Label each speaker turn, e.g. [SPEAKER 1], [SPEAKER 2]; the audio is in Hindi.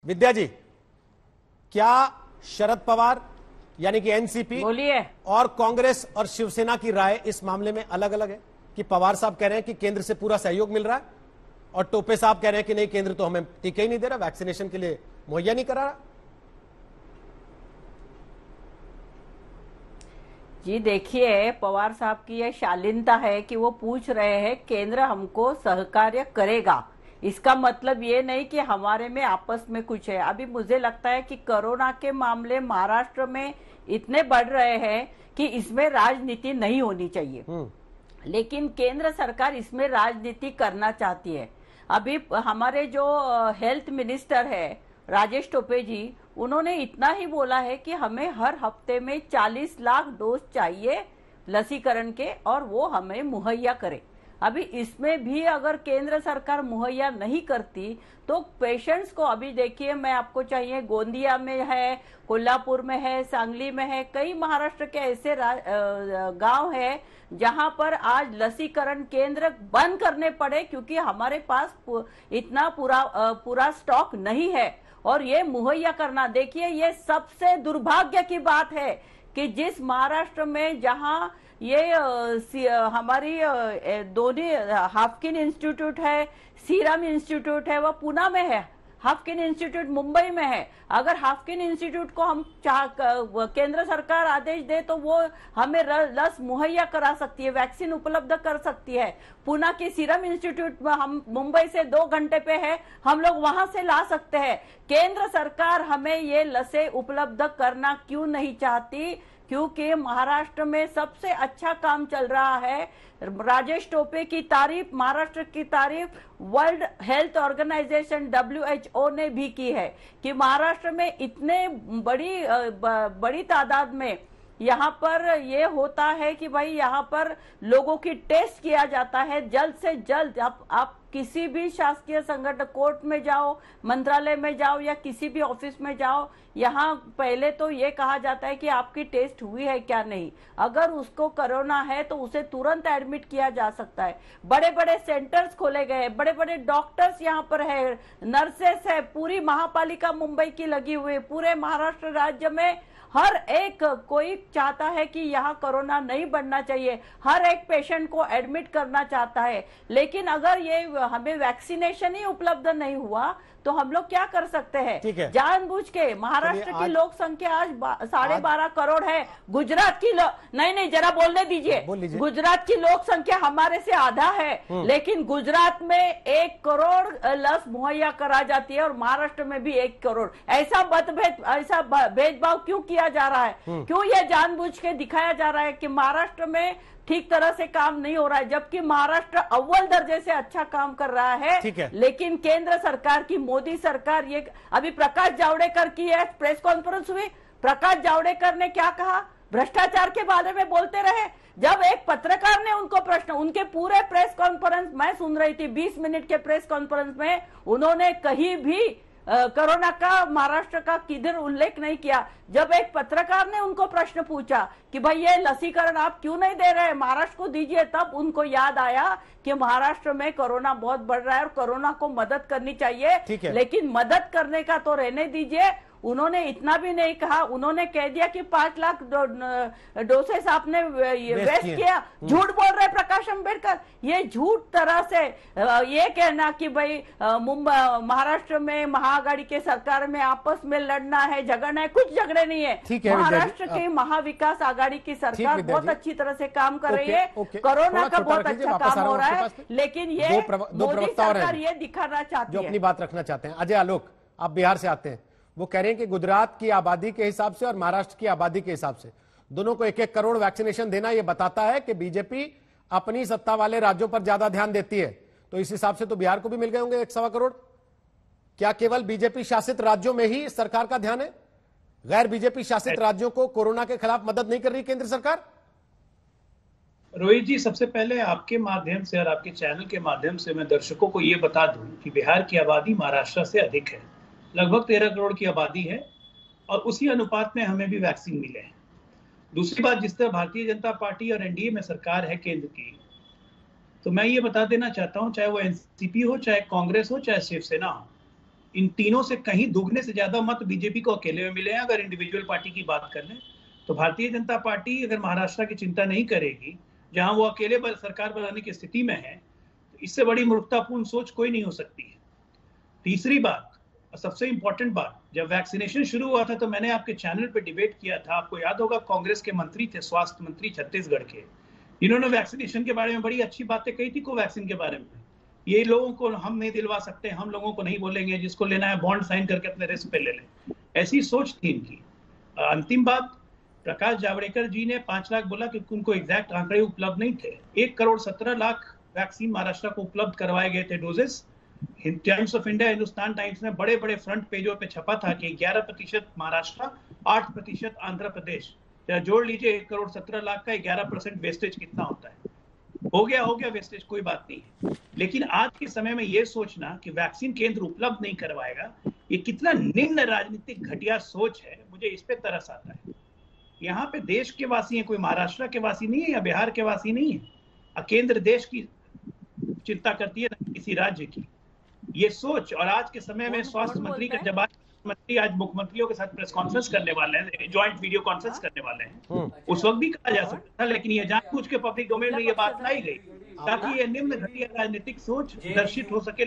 [SPEAKER 1] विद्या जी, क्या शरद पवार यानी कि एनसीपी
[SPEAKER 2] बोलिए
[SPEAKER 1] और कांग्रेस और शिवसेना की राय इस मामले में अलग अलग है? कि पवार साहब कह रहे हैं कि केंद्र से पूरा सहयोग मिल रहा है और टोपे साहब कह रहे हैं कि नहीं, केंद्र तो हमें टीके ही नहीं दे रहा, वैक्सीनेशन के लिए मुहैया नहीं करा रहा।
[SPEAKER 2] जी देखिए, पवार साहब की यह शालीनता है कि वो पूछ रहे हैं केंद्र हमको सहकार्य करेगा। इसका मतलब ये नहीं कि हमारे में आपस में कुछ है। अभी मुझे लगता है कि कोरोना के मामले महाराष्ट्र में इतने बढ़ रहे हैं कि इसमें राजनीति नहीं होनी चाहिए, लेकिन केंद्र सरकार इसमें राजनीति करना चाहती है। अभी हमारे जो हेल्थ मिनिस्टर है राजेश टोपे जी, उन्होंने इतना ही बोला है कि हमें हर हफ्ते में 40 लाख डोज चाहिए लसीकरण के, और वो हमें मुहैया करे। अभी इसमें भी अगर केंद्र सरकार मुहैया नहीं करती तो पेशेंट्स को, अभी देखिए मैं आपको चाहिए, गोंदिया में है, कोल्हापुर में है, सांगली में है, कई महाराष्ट्र के ऐसे गांव है जहां पर आज लसीकरण केंद्र बंद करने पड़े क्योंकि हमारे पास इतना पूरा स्टॉक नहीं है। और ये मुहैया करना, देखिए ये सबसे दुर्भाग्य की बात है कि जिस महाराष्ट्र में जहां ये हमारी दोनों हाफकिन इंस्टीट्यूट है, सीरम इंस्टीट्यूट है, वो पुणे में है, हाफकिन इंस्टीट्यूट मुंबई में है। अगर हाफकिन इंस्टीट्यूट को हम केंद्र सरकार आदेश दे तो वो हमें लस मुहैया करा सकती है, वैक्सीन उपलब्ध कर सकती है। पुणे के सीरम इंस्टीट्यूट में हम मुंबई से 2 घंटे पे है, हम लोग वहां से ला सकते हैं। केंद्र सरकार हमें ये लसें उपलब्ध करना क्यों नहीं चाहती? क्योंकि महाराष्ट्र में सबसे अच्छा काम चल रहा है। राजेश टोपे की तारीफ, महाराष्ट्र की तारीफ वर्ल्ड हेल्थ ऑर्गेनाइजेशन WHO ने भी की है कि महाराष्ट्र में इतने बड़ी तादाद में यहाँ पर ये होता है कि भाई यहाँ पर लोगों की टेस्ट किया जाता है जल्द से जल्द। आप किसी भी शासकीय संगठन, कोर्ट में जाओ, मंत्रालय में जाओ या किसी भी ऑफिस में जाओ, यहाँ पहले तो ये कहा जाता है कि आपकी टेस्ट हुई है क्या नहीं। अगर उसको कोरोना है तो उसे तुरंत एडमिट किया जा सकता है। बड़े बड़े सेंटर्स खोले गए, बड़े बड़े डॉक्टर्स यहाँ पर है, नर्सेस है, पूरी महापालिका मुंबई की लगी हुई, पूरे महाराष्ट्र राज्य में हर एक कोई चाहता है कि यहाँ कोरोना नहीं बढ़ना चाहिए, हर एक पेशेंट को एडमिट करना चाहता है। लेकिन अगर ये हमें वैक्सीनेशन ही उपलब्ध नहीं हुआ तो हम लोग क्या कर सकते हैं? जानबूझ के महाराष्ट्र की लोक संख्या आज 12.5 करोड़ है, गुजरात की नहीं जरा बोलने दीजिए, गुजरात की लोक संख्या हमारे से आधा है, लेकिन गुजरात में 1 करोड़ लस मुहैया करा जाती है और महाराष्ट्र में भी 1 करोड़। ऐसा भेदभाव क्यों किया जा रहा है? क्यों ये जानबूझ के दिखाया जा रहा है कि महाराष्ट्र में ठीक तरह से काम नहीं हो रहा है, जबकि महाराष्ट्र अव्वल दर्जे से अच्छा काम कर रहा है। लेकिन केंद्र सरकार की, मोदी सरकार, ये अभी प्रकाश जावड़ेकर की प्रेस कॉन्फ्रेंस हुई, प्रकाश जावड़ेकर ने क्या कहा? भ्रष्टाचार के बारे में बोलते रहे। जब एक पत्रकार ने उनको प्रश्न, उनके पूरे प्रेस कॉन्फ्रेंस मैं सुन रही थी, 20 मिनट के प्रेस कॉन्फ्रेंस में उन्होंने कहीं भी कोरोना का महाराष्ट्र का किधर उल्लेख नहीं किया। जब एक पत्रकार ने उनको प्रश्न पूछा कि भाई ये लसीकरण आप क्यों नहीं दे रहे, महाराष्ट्र को दीजिए, तब उनको याद आया कि महाराष्ट्र में कोरोना बहुत बढ़ रहा है और कोरोना को मदद करनी चाहिए। लेकिन मदद करने का तो रहने दीजिए, उन्होंने इतना भी नहीं कहा। उन्होंने कह दिया कि 5 लाख डोसेस आपने वेस्ट किया। झूठ बोल रहे प्रकाश अंबेडकर। ये झूठ तरह से ये कहना कि भाई मुंबई महाराष्ट्र में महाआघाड़ी के सरकार में आपस में लड़ना है, झगड़ना है, कुछ झगड़े नहीं है। महाराष्ट्र की महाविकास आघाड़ी की सरकार बहुत अच्छी तरह से काम कर रही है, कोरोना का बहुत अच्छा काम हो रहा है, लेकिन ये मोदी सरकार ये दिखाना चाहती है,
[SPEAKER 1] जो अपनी बात रखना चाहते हैं। अजय आलोक, आप बिहार से आते हैं, वो कह रहे हैं कि गुजरात की आबादी के हिसाब से और महाराष्ट्र की आबादी के हिसाब से दोनों को 1-1 करोड़ वैक्सीनेशन देना यह बताता है कि बीजेपी अपनी सत्ता वाले राज्यों पर ज्यादा ध्यान देती है। तो इस हिसाब से तो बिहार को भी मिल गए होंगे 1.25 करोड़। क्या केवल बीजेपी शासित राज्यों में ही सरकार का ध्यान है? गैर बीजेपी शासित राज्यों को कोरोना के खिलाफ मदद नहीं कर रही केंद्र सरकार?
[SPEAKER 3] रोहित जी, सबसे पहले आपके माध्यम से और आपके चैनल के माध्यम से मैं दर्शकों को यह बता दूं कि बिहार की आबादी महाराष्ट्र से अधिक है, लगभग 13 करोड़ की आबादी है, और उसी अनुपात में हमें भी वैक्सीन मिले हैं। दूसरी बात, जिस तरह भारतीय जनता पार्टी और एनडीए में सरकार है केंद्र की, तो मैं ये बता देना चाहता हूं, चाहे वो एनसीपी हो, चाहे कांग्रेस हो, चाहे शिवसेना हो, इन तीनों से कहीं दुगने से ज्यादा मत बीजेपी को अकेले में मिले हैं। अगर इंडिविजुअल पार्टी की बात कर लें तो भारतीय जनता पार्टी अगर महाराष्ट्र की चिंता नहीं करेगी, जहां वो अकेले सरकार बनाने की स्थिति में है, तो इससे बड़ी मूर्खतापूर्ण सोच कोई नहीं हो सकती है। तीसरी बात और सबसे इंपॉर्टेंट बात, जब वैक्सीनेशन शुरू हुआ था तो मैंने आपके चैनल पे डिबेट किया था, आपको याद होगा, कांग्रेस के मंत्री थे, स्वास्थ्य मंत्री छत्तीसगढ़ के, इन्होंने वैक्सीनेशन के बारे में बड़ी अच्छी बातें कही थी, कोवैक्सीन के बारे में। ये लोगों को हम नहीं दिलवा सकते, हम लोगों को नहीं बोलेंगे, जिसको लेना है बॉन्ड साइन करके अपने रिस्क पे ले लें, ऐसी सोच थी इनकी। अंतिम बात, प्रकाश जावड़ेकर जी ने 5 लाख बोला कि उनको एग्जैक्ट आंकड़े उपलब्ध नहीं थे। 1,17,00,000 वैक्सीन महाराष्ट्र को उपलब्ध करवाए गए थे doses. Times of India, Hindustan times में बड़े बड़े फ्रंट पेजों पे छपा था कि 11% महाराष्ट्र, 8% आंध्र प्रदेश। जोड़ लीजिए 1,17,00,000 का 11% वेस्टेज कितना होता है। हो गया वेस्टेज, कोई बात नहीं है। लेकिन आज के समय में यह सोचना कि वैक्सीन केंद्र उपलब्ध नहीं करवाएगा, ये कितना निम्न राजनीतिक घटिया सोच है, मुझे इस पे तरस आता है। यहाँ पे देश के वासी हैं, कोई महाराष्ट्र के वासी नहीं है या बिहार के वासी नहीं है। केंद्र देश की चिंता करती है ना किसी राज्य की, ये सोच। और आज के समय में स्वास्थ्य मंत्री का जवाब, मंत्री आज मुख्यमंत्रियों के साथ प्रेस कॉन्फ्रेंस करने वाले हैं, ज्वाइंट वीडियो कॉन्फ्रेंस करने वाले हैं, उस वक्त भी कहा जा सकता था, लेकिन ये जानबूझ के पब्लिक डोमेन में ये बात लाई गई ताकि ये निम्न घटिया राजनीतिक सोच दर्शित हो सके।